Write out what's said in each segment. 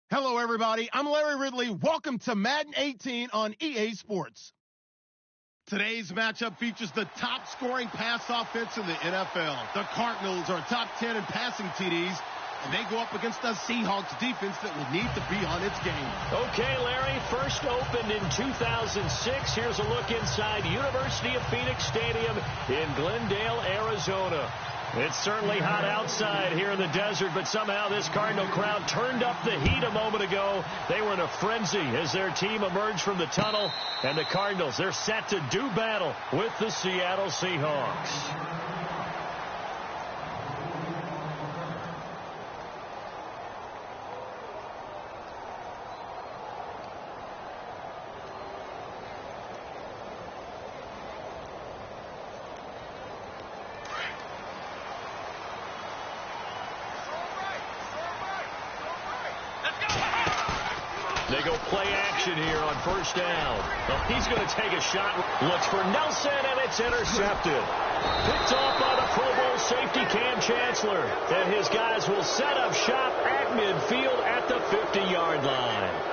Hello, everybody. I'm Larry Ridley. Welcome to Madden 18 on EA Sports. Today's matchup features the top-scoring pass offense in the NFL. The Cardinals are top 10 in passing TDs, and they go up against the Seahawks defense that will need to be on its game. Okay, Larry, first opened in 2006. Here's a look inside University of Phoenix Stadium in Glendale, Arizona. It's certainly hot outside here in the desert, but somehow this Cardinal crowd turned up the heat a moment ago. They were in a frenzy as their team emerged from the tunnel, and the Cardinals, they're set to do battle with the Seattle Seahawks. They go play action here on first down. Well, he's going to take a shot. Looks for Nelson, and it's intercepted. Picked off by the Pro Bowl safety Cam Chancellor. And his guys will set up shop at midfield at the 50-yard line.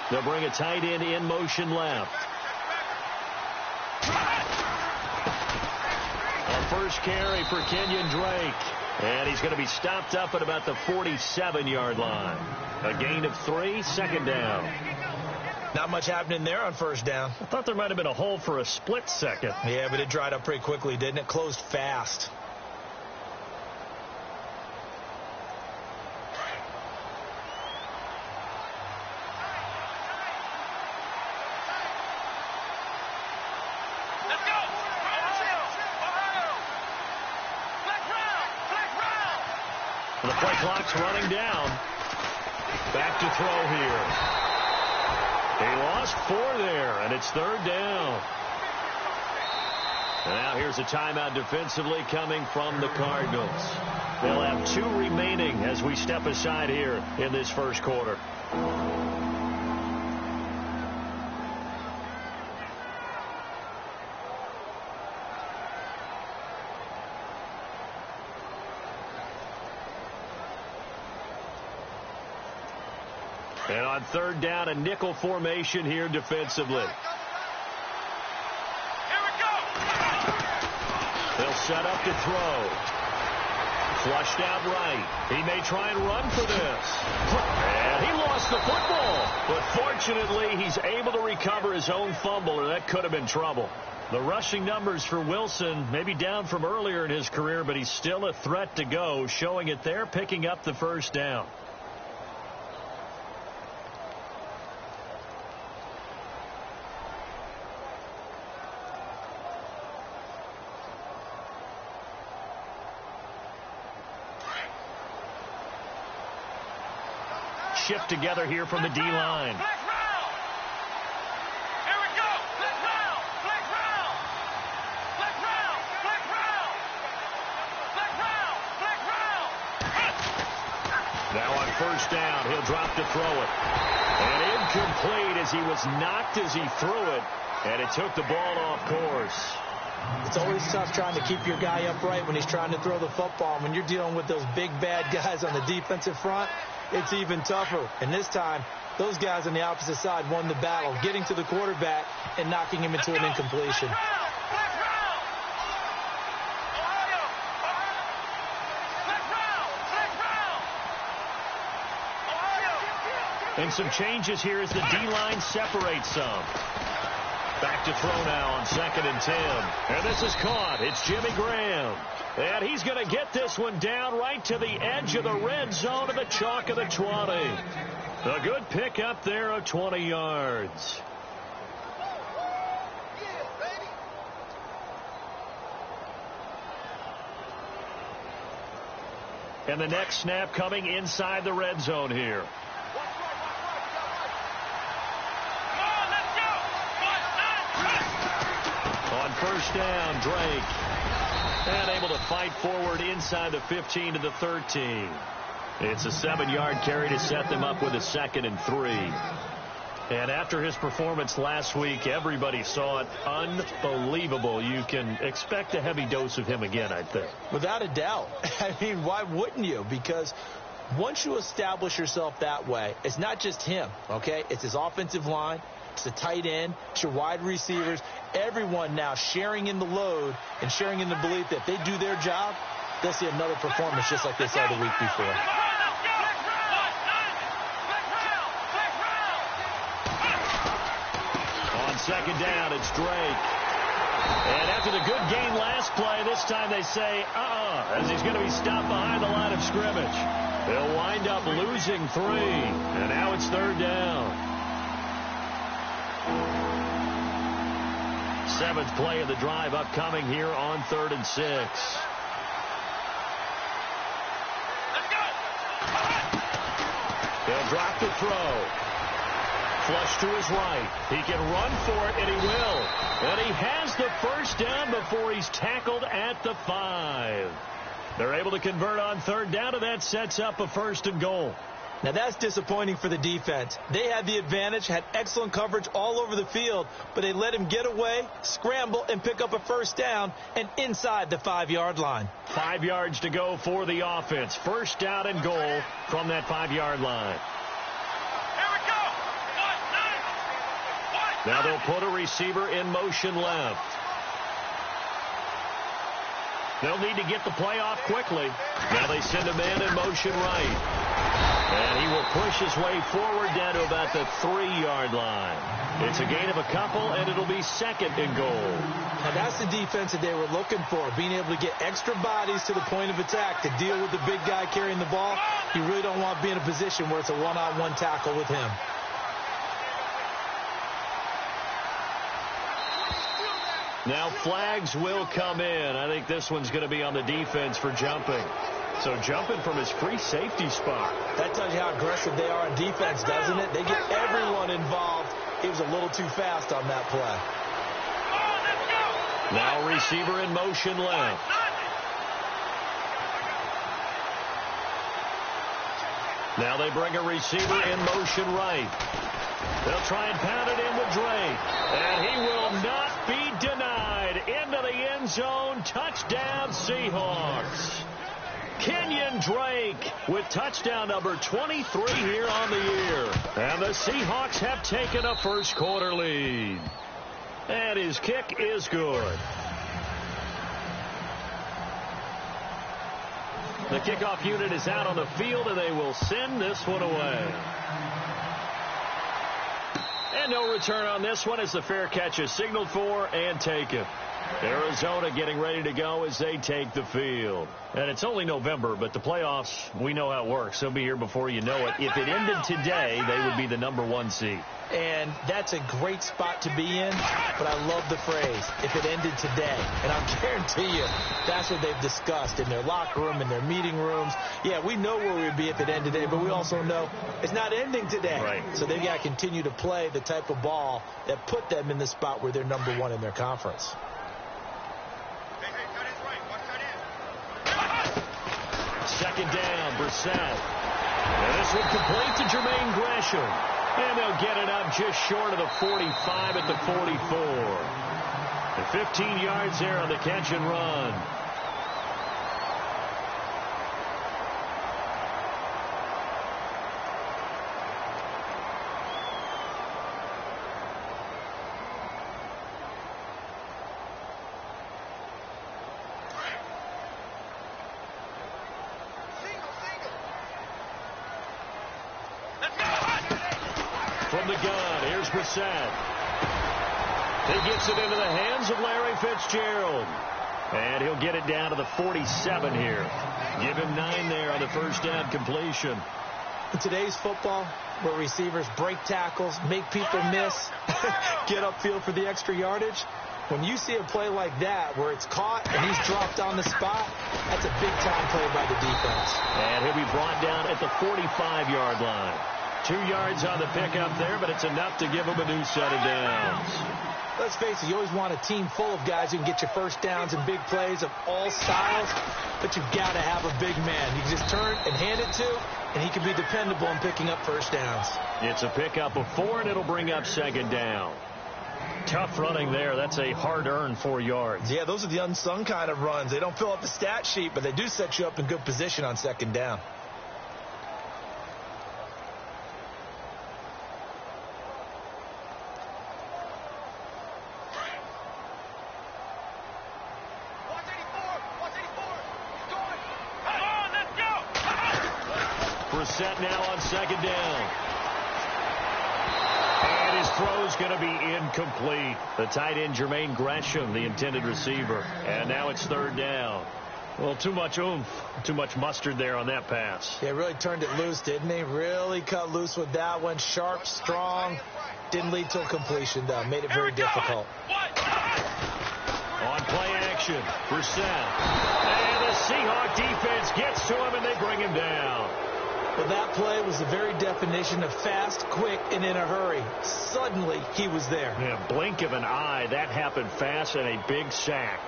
They'll bring a tight end in motion left. On first carry for Kenyon Drake. And he's going to be stopped up at about the 47-yard line. A gain of 3, second down. Not much happening there on first down. I thought there might have been a hole for a split second. Yeah, but it dried up pretty quickly, didn't it? Closed fast. The play clock's running down. Back to throw here. He lost 4 there, and it's third down. And now here's a timeout defensively coming from the Cardinals. They'll have 2 remaining as we step aside here in this first quarter. And on third down, a nickel formation here defensively. Here we go. They'll set up to throw. Flushed out right. He may try and run for this. And he lost the football. But fortunately, he's able to recover his own fumble, or that could have been trouble. The rushing numbers for Wilson may be down from earlier in his career, but he's still a threat to go, showing it there, picking up the first down. Shift together here from the D-line. Now on first down, he'll drop to throw it. And incomplete as he was knocked as he threw it. And it took the ball off course. It's always tough trying to keep your guy upright when he's trying to throw the football. When you're dealing with those big, bad guys on the defensive front, it's even tougher. And this time, those guys on the opposite side won the battle, getting to the quarterback and knocking him into an incompletion. And some changes here as the D-line separates some. Back to throw now on 2nd and 10. And this is caught. It's Jimmy Graham. And he's going to get this one down right to the edge of the red zone to the chalk of the 20. A good pick up there of 20 yards. And the next snap coming inside the red zone here. On first down, Drake. And able to fight forward inside the 15 to the 13. It's a 7-yard carry to set them up with a 2nd and 3. And after his performance last week, everybody saw it. Unbelievable. You can expect a heavy dose of him again, I think. Without a doubt. I mean, why wouldn't you? Because once you establish yourself that way, it's not just him, okay? It's his offensive line. It's the tight end. It's your wide receivers. Everyone now sharing in the load and sharing in the belief that if they do their job, they'll see another performance just like they saw the week before. On 2nd down, it's Drake. And after the good game last play, this time they say, as he's going to be stopped behind the line of scrimmage. They'll wind up losing 3. And now it's 3rd down. 7th play of the drive upcoming here on 3rd and 6. They'll drop the throw. Flush to his right. He can run for it, and he will. And he has the first down before he's tackled at the 5. They're able to convert on 3rd down, and that sets up a 1st and goal. Now, that's disappointing for the defense. They had the advantage, had excellent coverage all over the field, but they let him get away, scramble, and pick up a 1st down and inside the 5-yard line. 5 yards to go for the offense. 1st down and goal from that 5-yard line. Now they'll put a receiver in motion left. They'll need to get the play off quickly. Now they send a man in motion right. And he will push his way forward down to about the 3-yard line. It's a gain of a couple, and it'll be 2nd and goal. And that's the defense that they were looking for, being able to get extra bodies to the point of attack to deal with the big guy carrying the ball. You really don't want to be in a position where it's a one-on-one tackle with him. Now flags will come in. I think this one's going to be on the defense for jumping. So jumping from his free safety spot. That tells you how aggressive they are on defense, doesn't it? They get everyone involved. He was a little too fast on that play. Now receiver in motion left. Now they bring a receiver in motion right. They'll try and pound it in with Drake. And he will not be denied. Into the end zone. Touchdown, Seahawks. Kenyon Drake with touchdown number 23 here on the year. And the Seahawks have taken a first quarter lead. And his kick is good. The kickoff unit is out on the field, and they will send this one away. And no return on this one as the fair catch is signaled for and taken. Arizona getting ready to go as they take the field. And it's only November, but the playoffs, we know how it works. They'll be here before you know it. If it ended today, they would be the #1 seed. And that's a great spot to be in, but I love the phrase, if it ended today. And I'll guarantee you, that's what they've discussed in their locker room, in their meeting rooms. Yeah, we know where we'd be if it ended today, but we also know it's not ending today. Right. So they've got to continue to play the type of ball that put them in the spot where they're #1 in their conference. Second down, Brissett. And this one complete to Jermaine Gresham. And they'll get it up just short of the 45 at the 44. And 15 yards there on the catch and run. From the gun, here's Brissett. He gets it into the hands of Larry Fitzgerald. And he'll get it down to the 47 here. Give him 9 there on the first down completion. In today's football, where receivers break tackles, make people miss, get upfield for the extra yardage, when you see a play like that where it's caught and he's dropped on the spot, that's a big-time play by the defense. And he'll be brought down at the 45-yard line. 2 yards on the pickup there, but it's enough to give him a new set of downs. let's face it, you always want a team full of guys who can get you first downs and big plays of all styles, but you've got to have a big man. You can just turn and hand it to, and he can be dependable in picking up first downs. It's a pickup of 4, and it'll bring up second down. Tough running there. That's a hard-earned 4 yards. Yeah, those are the unsung kind of runs. They don't fill up the stat sheet, but they do set you up in good position on second down. Set now on second down. And his throw's going to be incomplete. The tight end, Jermaine Gresham, the intended receiver. And now it's third down. Well, too much oomph, too much mustard there on that pass. Yeah, really turned it loose, didn't he? Really cut loose with that one. Sharp, strong. Didn't lead to a completion, though. Made it very difficult. On play action, Brissett. And the Seahawk defense gets to him, and they bring him down. Well, that play was the very definition of fast, quick, and in a hurry. Suddenly, he was there. Yeah, blink of an eye. That happened fast and a big sack.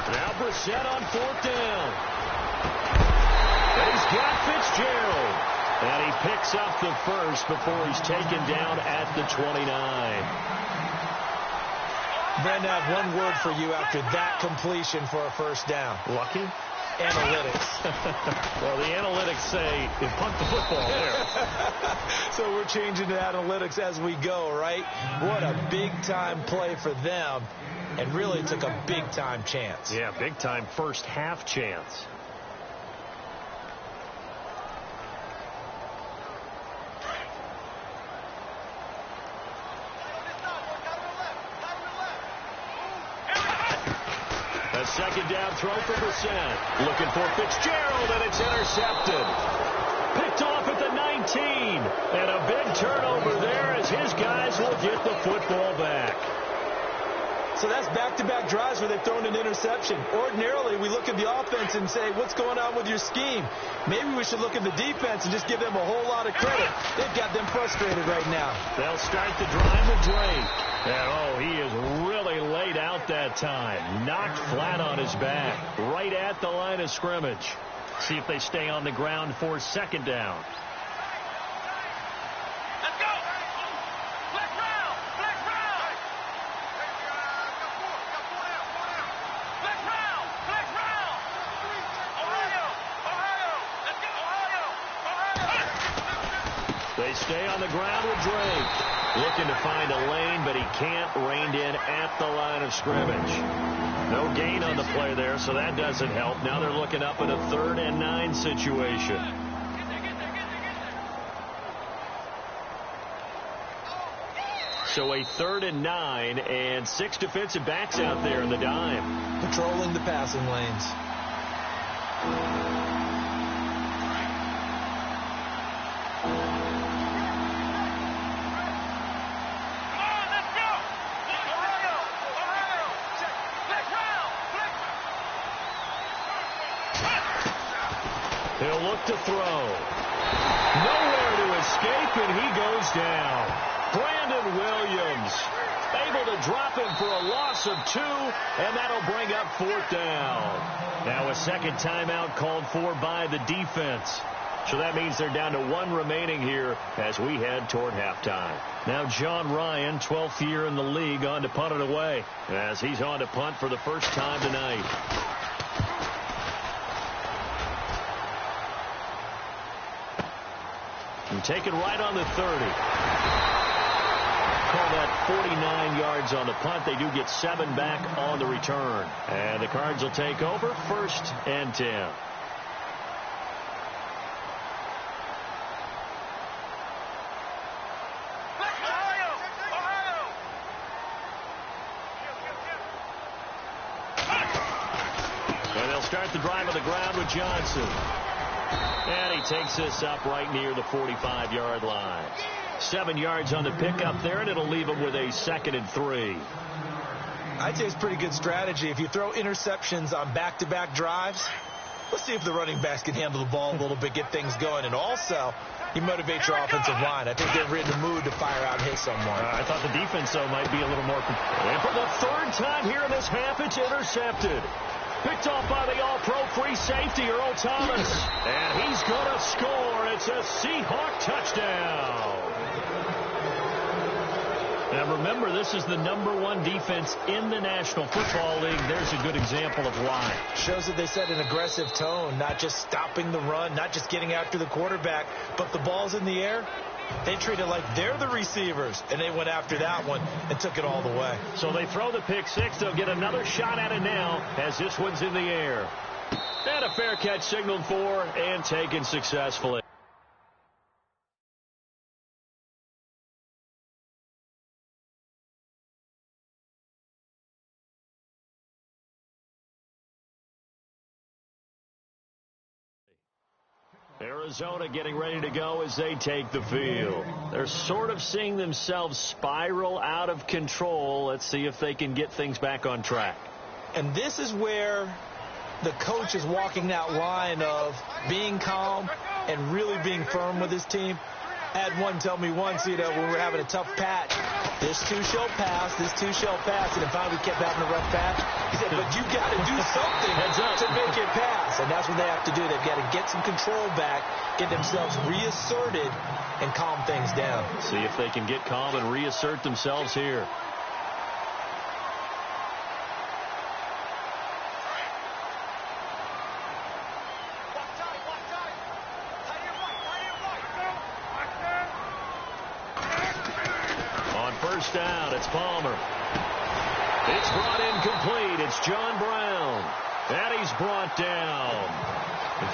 Now Brissett on fourth down. And he's got Fitzgerald. And he picks up the first before he's taken down at the 29. Brandon, I have one word for you after that completion for a first down. Lucky? Analytics. Well, the analytics say you punt the football there. So we're changing to analytics as we go, right? What a big-time play for them. And really took a big-time chance. Yeah, big-time first half chance. A second down throw for Brissett. Looking for Fitzgerald, and it's intercepted. Picked off at the 19. And a big turnover there as his guys will get the football back. So that's back-to-back drives where they've thrown an interception. Ordinarily, we look at the offense and say, what's going on with your scheme? Maybe we should look at the defense and just give them a whole lot of credit. They've got them frustrated right now. They'll start the drive with Drake. And, oh, he is really laid out that time. Knocked flat on his back. Right at the line of scrimmage. See if they stay on the ground for second down. They stay on the ground with Drake. Looking to find a lane, but he can't. Reined in at the line of scrimmage. No gain on the play there, so that doesn't help. Now they're looking up at a 3rd and 9 situation. So a 3rd and 9, and 6 defensive backs out there in the dime. Patrolling the passing lanes. He'll look to throw. Nowhere to escape, and he goes down. Brandon Williams able to drop him for a loss of 2, and that'll bring up 4th down. Now a second timeout called for by the defense. So that means they're down to 1 remaining here as we head toward halftime. Now John Ryan, 12th year in the league, on to punt it away as he's on to punt for the first time tonight. And taken right on the 30. Call that 49 yards on the punt. They do get 7 back on the return. And the Cards will take over 1st and 10. And they'll start the drive on the ground with Johnson. And he takes this up right near the 45-yard line. 7 yards on the pickup there, and it'll leave him with a 2nd and 3. I'd say it's pretty good strategy. If you throw interceptions on back-to-back drives, let's see if the running backs can handle the ball a little bit, get things going. And also, you motivate your offensive line. I think they're in the mood to fire out and hit someone. I thought the defense, though, might be a little more. And for the third time here in this half, it's intercepted. Picked off by the all-pro free safety, Earl Thomas. And he's going to score. It's a Seahawk touchdown. Now, remember, this is the #1 defense in the National Football League. There's a good example of why. Shows that they set an aggressive tone, not just stopping the run, not just getting after the quarterback, but the ball's in the air. They treat it like they're the receivers, and they went after that one and took it all the way. So they throw the pick six. They'll get another shot at it now as this one's in the air. And a fair catch signaled for and taken successfully. Arizona getting ready to go as they take the field. They're sort of seeing themselves spiral out of control. Let's see if they can get things back on track. And this is where the coach is walking that line of being calm and really being firm with his team. I had one tell me once, when we were having a tough patch, this too shall pass, this too shall pass, and then finally we kept having a rough patch. He said, but you got to do something to make it pass, and that's what they have to do. They've got to get some control back, get themselves reasserted, and calm things down. See if they can get calm and reassert themselves here. First down, it's Palmer. It's brought in complete. It's John Brown. And he's brought down.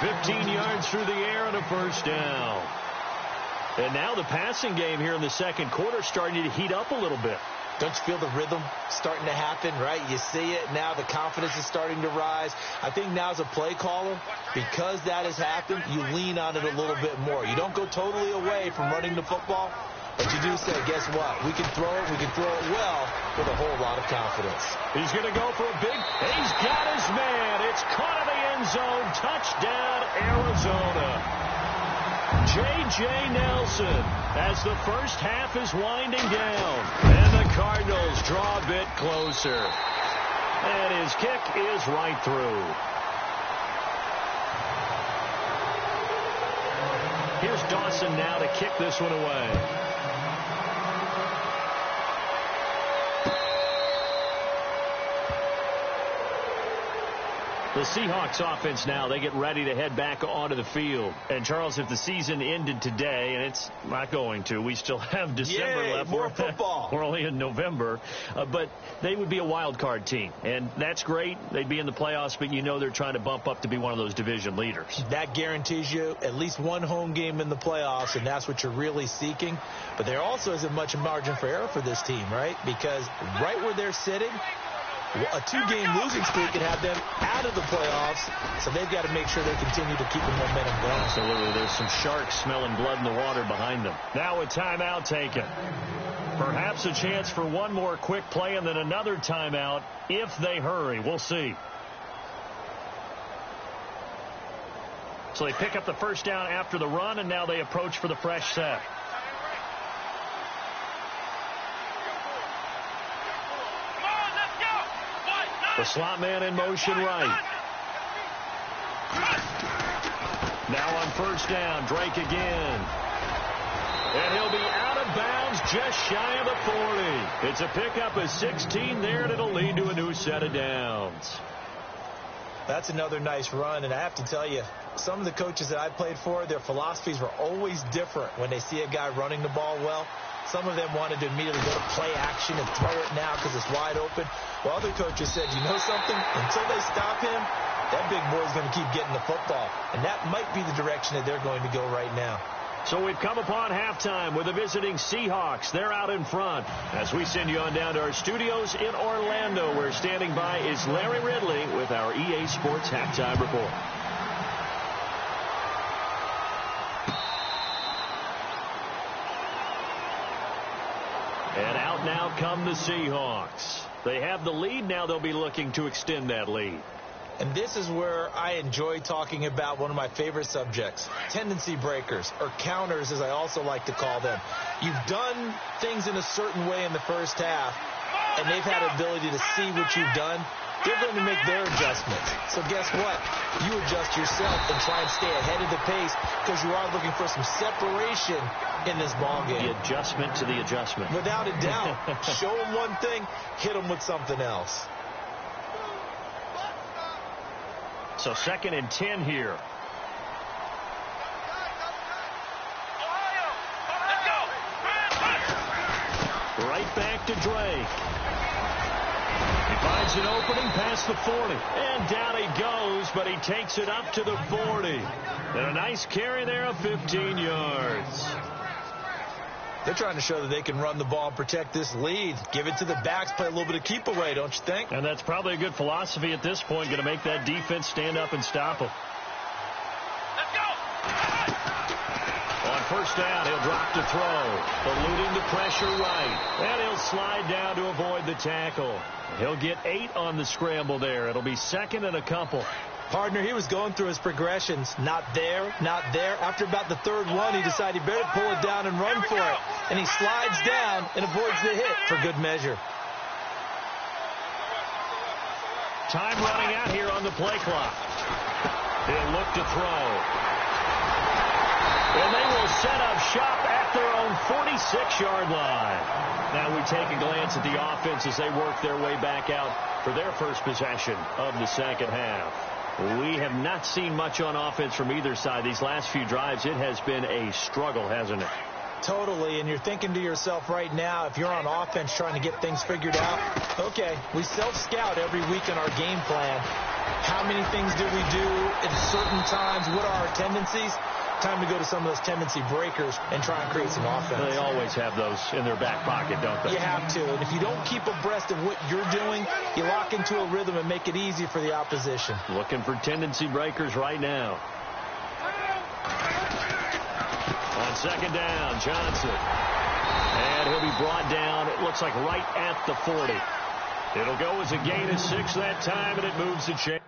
15 yards through the air and a first down. And now the passing game here in the second quarter starting to heat up a little bit. Don't you feel the rhythm starting to happen, right? You see it now. The confidence is starting to rise. I think now as a play caller, because that has happened, you lean on it a little bit more. You don't go totally away from running the football. But you do say, guess what? We can throw it well with a whole lot of confidence. He's going to go for a big, he's got his man. It's caught in the end zone. Touchdown, Arizona. J.J. Nelson as the first half is winding down. And the Cardinals draw a bit closer. And his kick is right through. Here's Dawson now to kick this one away. The Seahawks offense now, they get ready to head back onto the field. And, Charles, if the season ended today, and it's not going to, we still have December left. More football. We're only in November. But they would be a wild card team. And that's great. They'd be in the playoffs, but you know they're trying to bump up to be one of those division leaders. That guarantees you at least one home game in the playoffs, and that's what you're really seeking. But there also isn't much margin for error for this team, right? Because right where they're sitting, a two-game losing streak can have them out of the playoffs, so they've got to make sure they continue to keep the momentum going. Absolutely. There's some sharks smelling blood in the water behind them. Now a timeout taken. Perhaps a chance for one more quick play and then another timeout if they hurry. We'll see. So they pick up the first down after the run, and now they approach for the fresh set. The slot man in motion right. Now on first down, Drake again. And he'll be out of bounds just shy of the 40. It's a pickup of 16 there, and it'll lead to a new set of downs. That's another nice run, and I have to tell you, some of the coaches that I played for, their philosophies were always different when they see a guy running the ball well. Some of them wanted to immediately go to play action and throw it now because it's wide open. While other coaches said, you know something? Until they stop him, that big boy's going to keep getting the football. And that might be the direction that they're going to go right now. So we've come upon halftime with the visiting Seahawks. They're out in front. As we send you on down to our studios in Orlando, where standing by is Larry Ridley with our EA Sports Halftime Report. And out now come the Seahawks. They have the lead. Now they'll be looking to extend that lead. And this is where I enjoy talking about one of my favorite subjects, tendency breakers, or counters as I also like to call them. You've done things in a certain way in the first half, and they've had the ability to see what you've done. They're going to make their adjustments. So guess what? You adjust yourself and try and stay ahead of the pace because you are looking for some separation in this ballgame. The adjustment to the adjustment. Without a doubt. Show them one thing, hit them with something else. So 2nd and 10 here. Right back to Drake. He finds an opening past the 40. And down he goes, but he takes it up to the 40. And a nice carry there of 15 yards. They're trying to show that they can run the ball and protect this lead. Give it to the backs, play a little bit of keep away, don't you think? And that's probably a good philosophy at this point, going to make that defense stand up and stop them. Let's go! On 1st down, he'll drop to throw, eluding the pressure right. And he'll slide down to avoid the tackle. He'll get 8 on the scramble there. It'll be 2nd and a couple. Partner, he was going through his progressions. Not there, not there. After about the 3rd one, he decided he better pull it down and run for it. And he slides down and avoids the hit for good measure. Time running out here on the play clock. He'll look to throw. And they will set up shop at their own 46-yard line. Now we take a glance at the offense as they work their way back out for their first possession of the 2nd half. We have not seen much on offense from either side. These last few drives, it has been a struggle, hasn't it? Totally, and you're thinking to yourself right now, if you're on offense trying to get things figured out, okay, we self-scout every week in our game plan. How many things do we do at certain times? What are our tendencies? Time to go to some of those tendency breakers and try and create some offense. They always have those in their back pocket, don't they? You have to. And if you don't keep abreast of what you're doing, you lock into a rhythm and make it easy for the opposition. Looking for tendency breakers right now. On 2nd down, Johnson. And he'll be brought down, it looks like right at the 40. It'll go as a gain of 6 that time, and it moves the chain.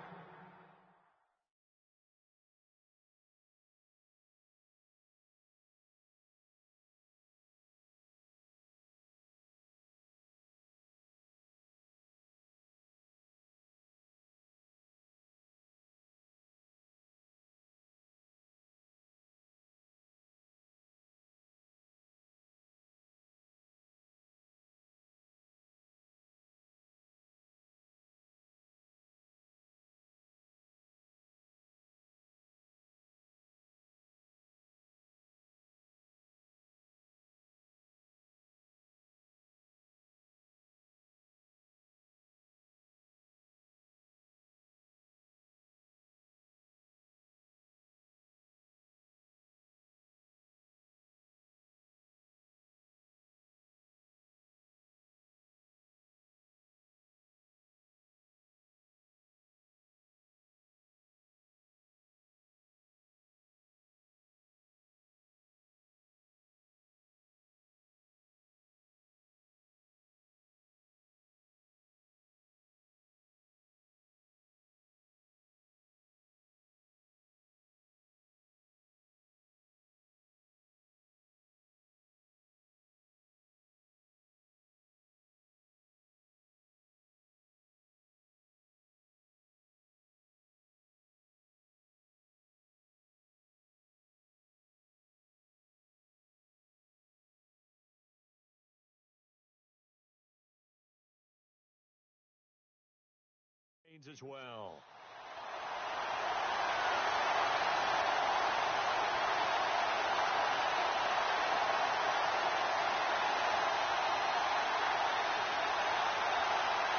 As well.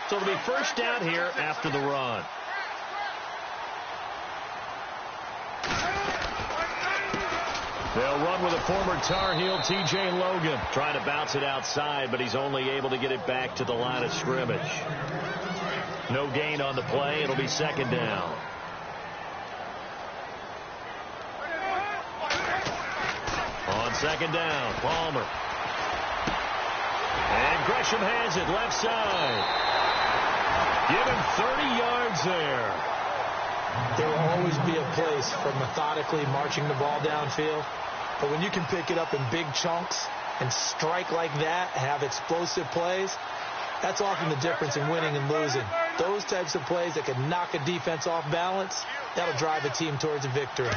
So it'll be 1st down here after the run. They'll run with a former Tar Heel, T.J. Logan. Trying to bounce it outside, but he's only able to get it back to the line of scrimmage. No gain on the play. It'll be 2nd down. On 2nd down, Palmer. And Gresham has it left side. Give him 30 yards there. There will always be a place for methodically marching the ball downfield. But when you can pick it up in big chunks and strike like that, have explosive plays, that's often the difference in winning and losing. Those types of plays that can knock a defense off balance, that'll drive a team towards a victory.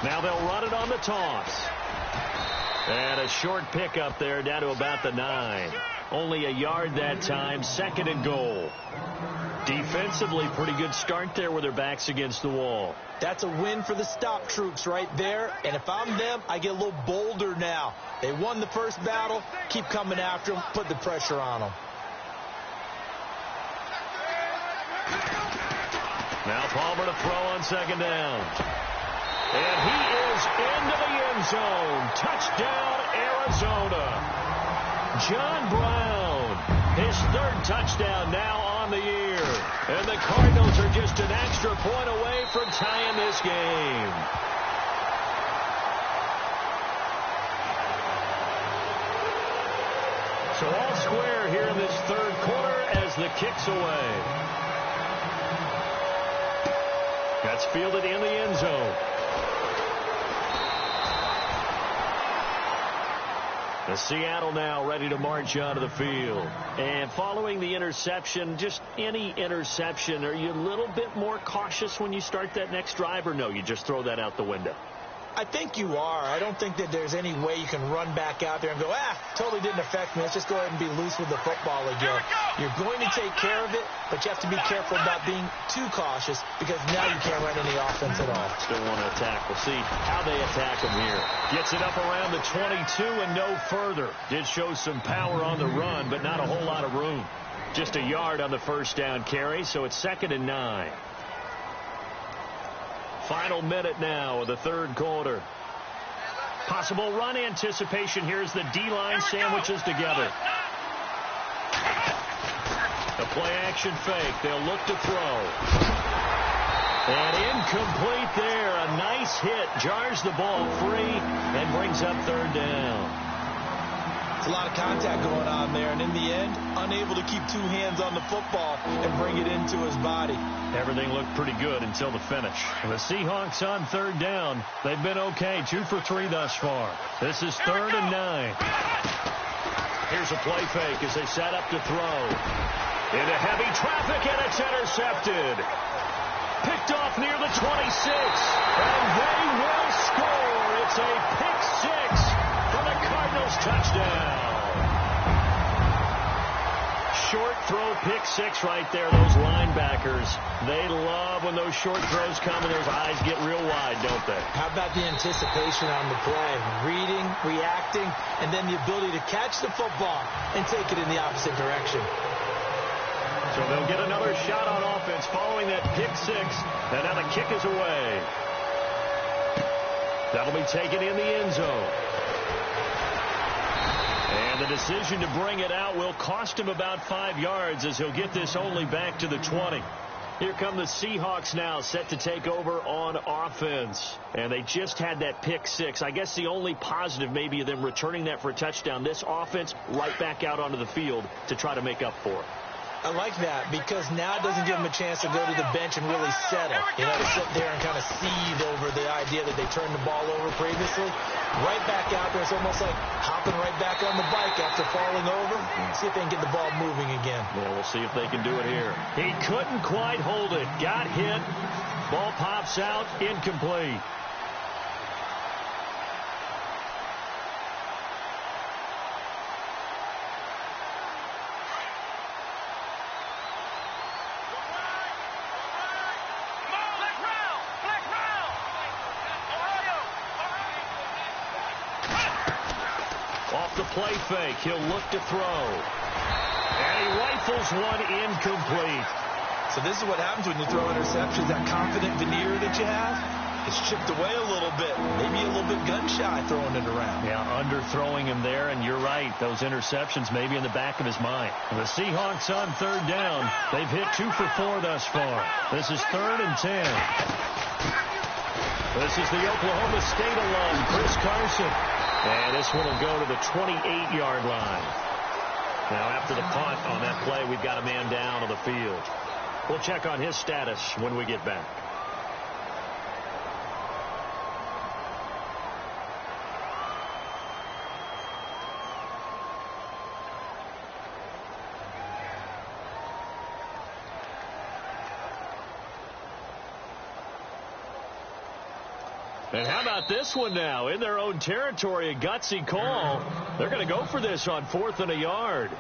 Now they'll run it on the toss. And a short pickup there down to about the 9. Only a yard that time, 2nd and goal. Defensively, pretty good start there with their backs against the wall. That's a win for the stop troops right there. And if I'm them, I get a little bolder now. They won the first battle. Keep coming after them. Put the pressure on them. Now Palmer to throw on 2nd down. And he is into the end zone. Touchdown, Arizona. John Brown, his 3rd touchdown now on the year. And the Cardinals are just an extra point away from tying this game. So all square here in this 3rd quarter as the kick's away. That's fielded in the end zone. The Seattle now ready to march onto the field. And following the interception, just any interception, are you a little bit more cautious when you start that next drive, or no, you just throw that out the window? I think you are. I don't think that there's any way you can run back out there and go, totally didn't affect me. Let's just go ahead and be loose with the football again. You're going to take care of it, but you have to be careful about being too cautious because now you can't run any offense at all. Still want to attack. We'll see how they attack him here. Gets it up around the 22 and no further. Did show some power on the run, but not a whole lot of room. Just a yard on the first down carry, so it's 2nd and 9. Final minute now of the 3rd quarter. Possible run anticipation here as the D-line sandwiches together. The play-action fake. They'll look to throw. And incomplete there. A nice hit. Jars the ball free and brings up 3rd down. It's a lot of contact going on there, and in the end, unable to keep 2 hands on the football and bring it into his body. Everything looked pretty good until the finish. The Seahawks on 3rd down. They've been okay. 2 for 3 thus far. This is 3rd and 9. Here's a play fake as they set up to throw. Into heavy traffic, and it's intercepted. Picked off near the 26. And they will score. It's a pick 6. For the Cardinals touchdown. Short throw, pick 6 right there. Those linebackers, they love when those short throws come and those eyes get real wide, don't they? How about the anticipation on the play? Reading, reacting, and then the ability to catch the football and take it in the opposite direction. So they'll get another shot on offense following that pick 6. And now the kick is away. That'll be taken in the end zone. And the decision to bring it out will cost him about 5 yards as he'll get this only back to the 20. Here come the Seahawks now set to take over on offense. And they just had that pick 6. I guess the only positive maybe of them returning that for a touchdown. This offense right back out onto the field to try to make up for it. I like that because now it doesn't give them a chance to go to the bench and really settle. You know, to sit there and kind of seethe over the idea that they turned the ball over previously. Right back out there. It's almost like hopping right back on the bike after falling over. See if they can get the ball moving again. Yeah, we'll see if they can do it here. He couldn't quite hold it. Got hit. Ball pops out. Incomplete. Play fake. He'll look to throw. And he rifles one incomplete. So this is what happens when you throw interceptions. That confident veneer that you have, it's chipped away a little bit. Maybe a little bit gun-shy throwing it around. Yeah, underthrowing him there, and you're right. Those interceptions maybe in the back of his mind. The Seahawks on 3rd down. They've hit 2 for 4 thus far. This is 3rd and 10. This is the Oklahoma State alum, Chris Carson. And this one will go to the 28-yard line. Now after the punt on that play, we've got a man down on the field. We'll check on his status when we get back. And how about this one now? In their own territory, a gutsy call. They're going to go for this on 4th and a yard.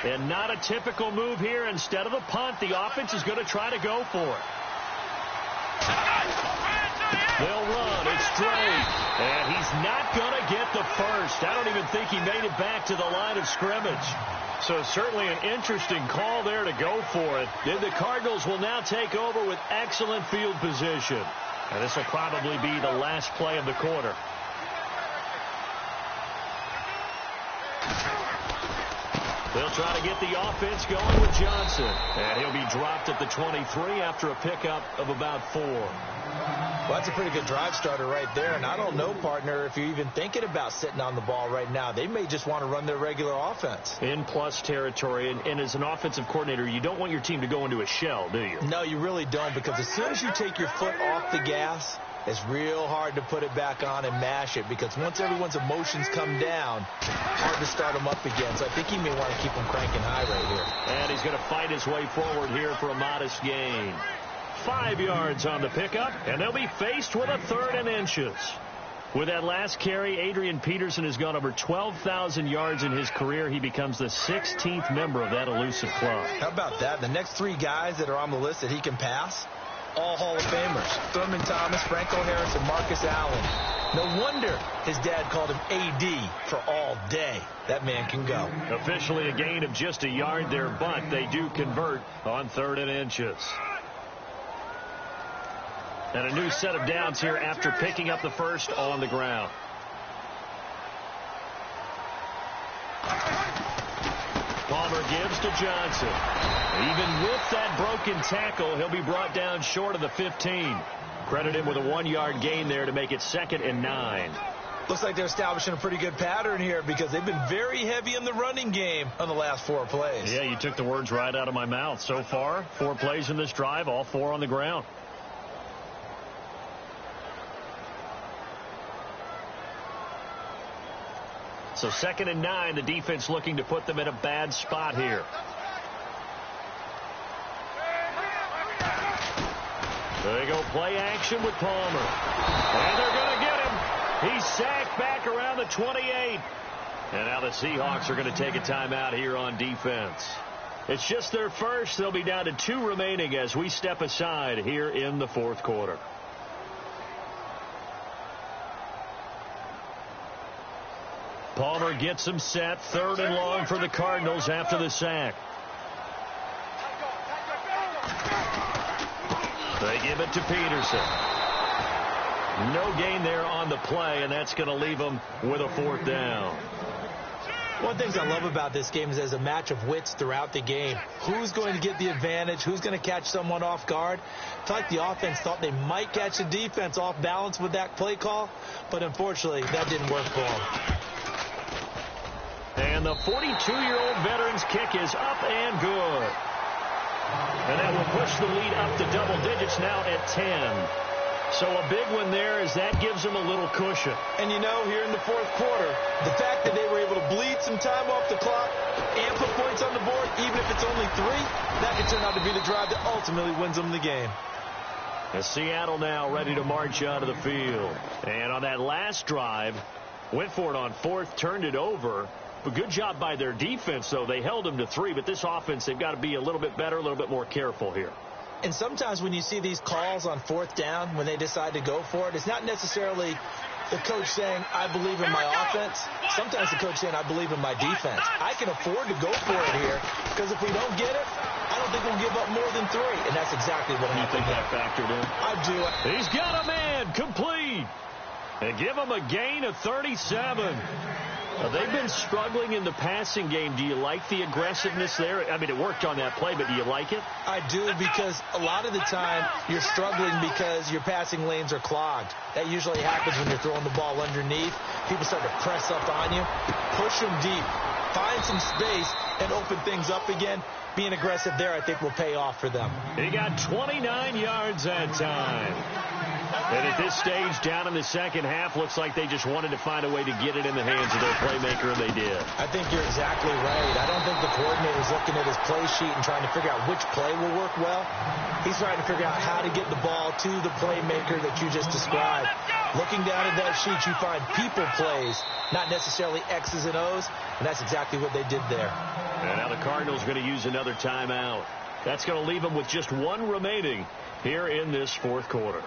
And not a typical move here. Instead of the punt, the offense is going to try to go for it. They'll run. It's straight. And he's not going to get the first. I don't even think he made it back to the line of scrimmage. So certainly an interesting call there to go for it. Then the Cardinals will now take over with excellent field position. And this will probably be the last play of the quarter. They'll try to get the offense going with Johnson. And he'll be dropped at the 23 after a pickup of about 4. Well, that's a pretty good drive starter right there. And I don't know, partner, if you're even thinking about sitting on the ball right now. They may just want to run their regular offense. In plus territory. And as an offensive coordinator, you don't want your team to go into a shell, do you? No, you really don't. Because as soon as you take your foot off the gas, it's real hard to put it back on and mash it. Because once everyone's emotions come down, hard to start them up again. So I think he may want to keep them cranking high right here. And he's going to fight his way forward here for a modest gain. 5 yards on the pickup, and they'll be faced with a 3rd and inches. With that last carry, Adrian Peterson has gone over 12,000 yards in his career. He becomes the 16th member of that elusive club. How about that? The next 3 guys that are on the list that he can pass, all Hall of Famers. Thurman Thomas, Franco Harris, and Marcus Allen. No wonder his dad called him AD for all day. That man can go. Officially a gain of just a yard there, but they do convert on 3rd and inches. And a new set of downs here after picking up the first on the ground. Palmer gives to Johnson. Even with that broken tackle, he'll be brought down short of the 15. Credit him with a 1-yard gain there to make it 2nd and 9. Looks like they're establishing a pretty good pattern here because they've been very heavy in the running game on the last 4 plays. Yeah, you took the words right out of my mouth. So far, 4 plays in this drive, all 4 on the ground. So 2nd and 9, the defense looking to put them in a bad spot here. There they go, play action with Palmer. And they're going to get him. He's sacked back around the 28. And now the Seahawks are going to take a timeout here on defense. It's just their first. They'll be down to 2 remaining as we step aside here in the 4th quarter. Palmer gets him set. 3rd and long for the Cardinals after the sack. They give it to Peterson. No gain there on the play, and that's going to leave them with a 4th down. One of the things I love about this game is there's a match of wits throughout the game. Who's going to get the advantage? Who's going to catch someone off guard? I feel like the offense thought they might catch the defense off balance with that play call, but unfortunately that didn't work for them. And the 42-year-old veteran's kick is up and good. And that will push the lead up to double digits now at 10. So a big one there as that gives them a little cushion. And you know, here in the 4th quarter, the fact that they were able to bleed some time off the clock and put points on the board, even if it's only 3, that could turn out to be the drive that ultimately wins them the game. And Seattle now ready to march out of the field. And on that last drive, went for it on 4th, turned it over. But good job by their defense, though. They held them to 3, but this offense, they've got to be a little bit better, a little bit more careful here. And sometimes when you see these calls on 4th down, when they decide to go for it, it's not necessarily the coach saying, I believe in my offense. Sometimes the coach saying, I believe in my defense. I can afford to go for it here because if we don't get it, I don't think we'll give up more than 3. And that's exactly what happened. You think that factored in? I do. He's got a man complete. And give him a gain of 37. They've been struggling in the passing game. Do you like the aggressiveness there? I mean, it worked on that play, but do you like it? I do, because a lot of the time you're struggling because your passing lanes are clogged. That usually happens when you're throwing the ball underneath. People start to press up on you. Push them deep. Find some space and open things up again. Being aggressive there, I think, will pay off for them. He got 29 yards that time. And at this stage, down in the second half, looks like they just wanted to find a way to get it in the hands of their playmaker, and they did. I think you're exactly right. I don't think the coordinator's looking at his play sheet and trying to figure out which play will work well. He's trying to figure out how to get the ball to the playmaker that you just described. Looking down at that sheet, you find people plays, not necessarily X's and O's, and that's exactly what they did there. And now the Cardinals are going to use another timeout. That's going to leave them with just one remaining here in this fourth quarter.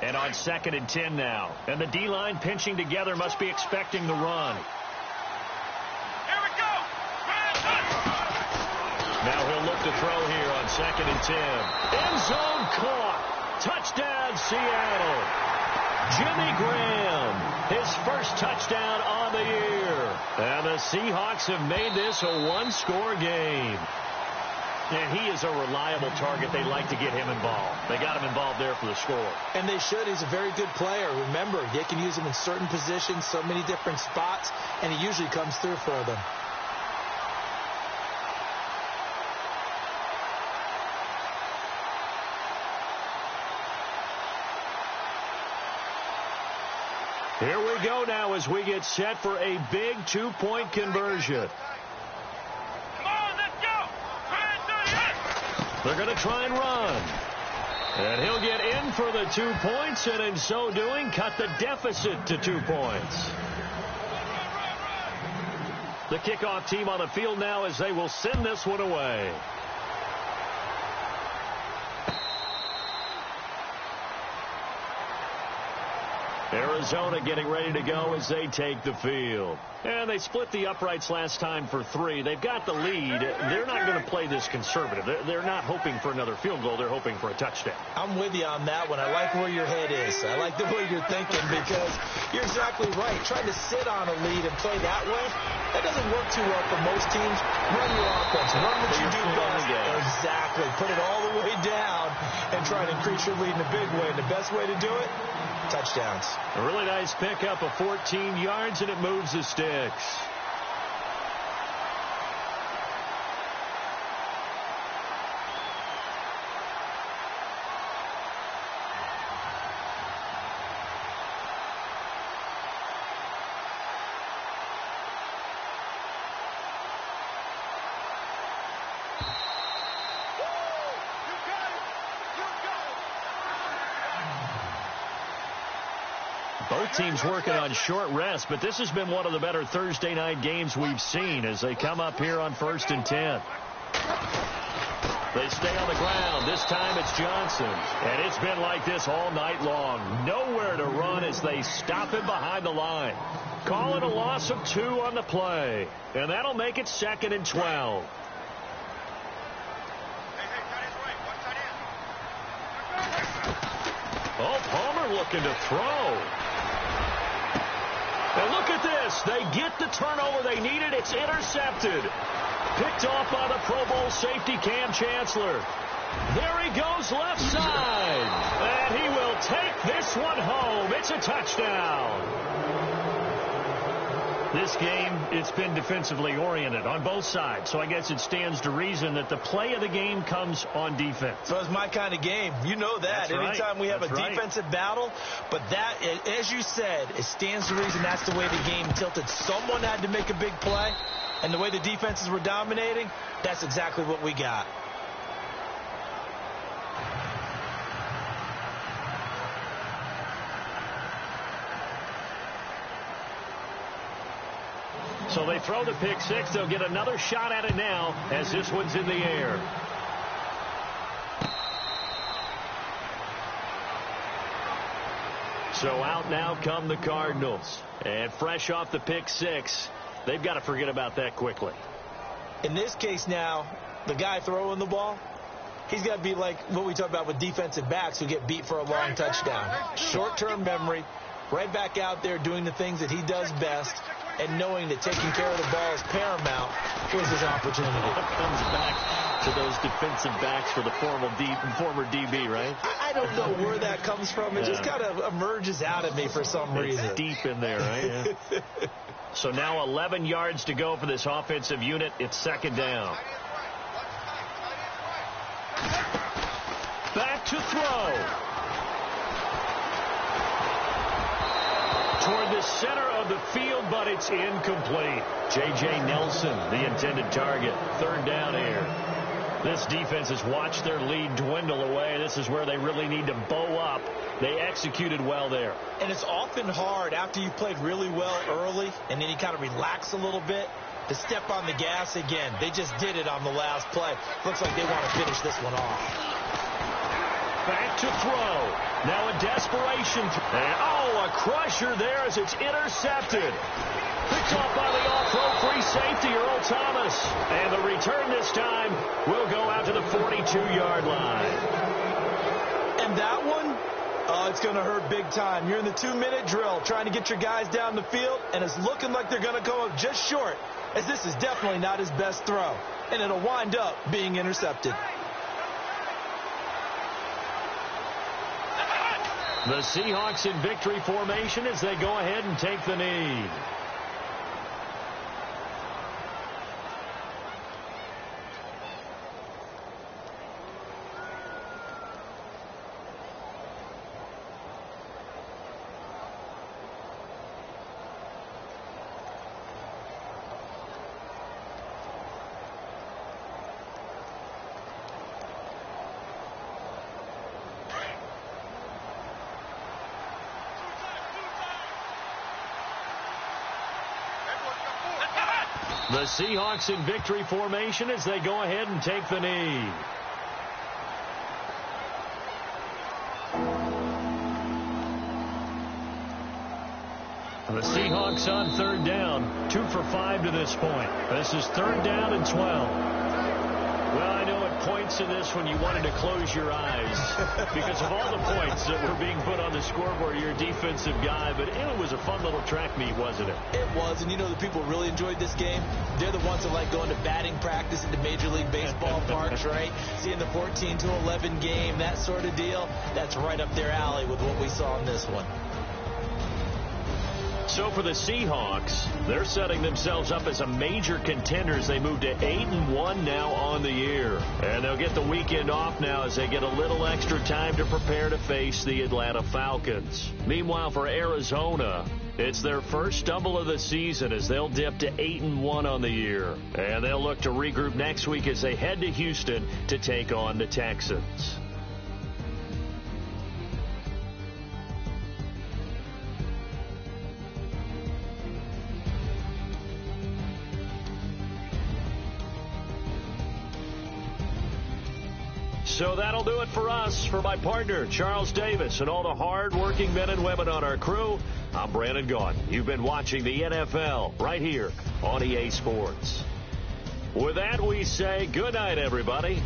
And on 2nd and 10 now. And the D-line pinching together must be expecting the run. Here we go. Now he'll look to throw here on 2nd and 10. End zone caught. Touchdown, Seattle. Jimmy Graham, his first touchdown on the year. And the Seahawks have made this a one-score game. And he is a reliable target. They like to get him involved. They got him involved there for the score. And they should. He's a very good player. Remember, they can use him in certain positions, so many different spots, and he usually comes through for them. Here we go now as we get set for a big two-point conversion. They're going to try and run. And he'll get in for the 2 points, and in so doing, cut the deficit to 2 points. The kickoff team on the field now as they will send this one away. Arizona getting ready to go as they take the field. And they split the uprights last time for 3. They've got the lead. They're not going to play this conservative. They're not hoping for another field goal. They're hoping for a touchdown. I'm with you on that one. I like where your head is. I like the way you're thinking, because you're exactly right. Trying to sit on a lead and play that way, that doesn't work too well for most teams. Run your offense. Run what you do best. Exactly. Put it all the way down and try to increase your lead in a big way. And the best way to do it, touchdowns. A really nice pickup of 14 yards, and it moves the sticks. Both teams working on short rest, but this has been one of the better Thursday night games we've seen as they come up here on 1st and 10. They stay on the ground. This time it's Johnson. And it's been like this all night long. Nowhere to run as they stop him behind the line. Call it a loss of 2 on the play. And that'll make it 2nd and 12. Oh, Palmer looking to throw. And look at this. They get the turnover they needed. It's intercepted. Picked off by the Pro Bowl safety Cam Chancellor. There he goes left side. And he will take this one home. It's a touchdown. This game, it's been defensively oriented on both sides. So I guess it stands to reason that the play of the game comes on defense. So it's my kind of game. You know that. That's anytime right. we have That's a right. defensive battle. But that, as you said, it stands to reason that's the way the game tilted. Someone had to make a big play. And the way the defenses were dominating, that's exactly what we got. So they throw the pick six. They'll get another shot at it now as this one's in the air. So out now come the Cardinals. And fresh off the pick six, they've got to forget about that quickly. In this case now, the guy throwing the ball, he's got to be like what we talk about with defensive backs who get beat for a long touchdown. Short-term memory, right back out there doing the things that he does best, and knowing that taking care of the ball is paramount was his opportunity. Comes back to those defensive backs for the former DB, right? I don't know where that comes from. It just kind of emerges out of me for some reason. It's deep in there, right? Yeah. So now 11 yards to go for this offensive unit. It's second down. Back to throw. Toward the center of the field, but it's incomplete. J.J. Nelson, the intended target. Third down here. This defense has watched their lead dwindle away. This is where they really need to bow up. They executed well there. And it's often hard after you played really well early and then you kind of relax a little bit to step on the gas again. They just did it on the last play. Looks like they want to finish this one off. Back to throw. Now a desperation. And, a crusher there as it's intercepted. Picked off by the all-pro free safety, Earl Thomas. And the return this time will go out to the 42-yard line. And that one, it's going to hurt big time. You're in the 2-minute drill trying to get your guys down the field, and it's looking like they're going to go up just short, as this is definitely not his best throw. And it'll wind up being intercepted. The Seahawks in victory formation as they go ahead and take the knee. The Seahawks in victory formation as they go ahead and take the knee. The Seahawks on third down, 2 for 5 to this point. This is third down and 12. Well, I know at points in this when you wanted to close your eyes because of all the points that were being put on the scoreboard. You're a defensive guy, but it was a fun little track meet, wasn't it? It was, and you know the people who really enjoyed this game? They're the ones that like going to batting practice at the Major League Baseball parks, right? Seeing the 14-11 game, that sort of deal, that's right up their alley with what we saw in this one. So for the Seahawks, they're setting themselves up as a major contender as they move to 8-1 now on the year. And they'll get the weekend off now as they get a little extra time to prepare to face the Atlanta Falcons. Meanwhile, for Arizona, it's their first stumble of the season as they'll dip to 8-1 on the year. And they'll look to regroup next week as they head to Houston to take on the Texans. So that'll do it for us. For my partner, Charles Davis, and all the hard-working men and women on our crew, I'm Brandon Gaudin. You've been watching the NFL right here on EA Sports. With that, we say good night, everybody.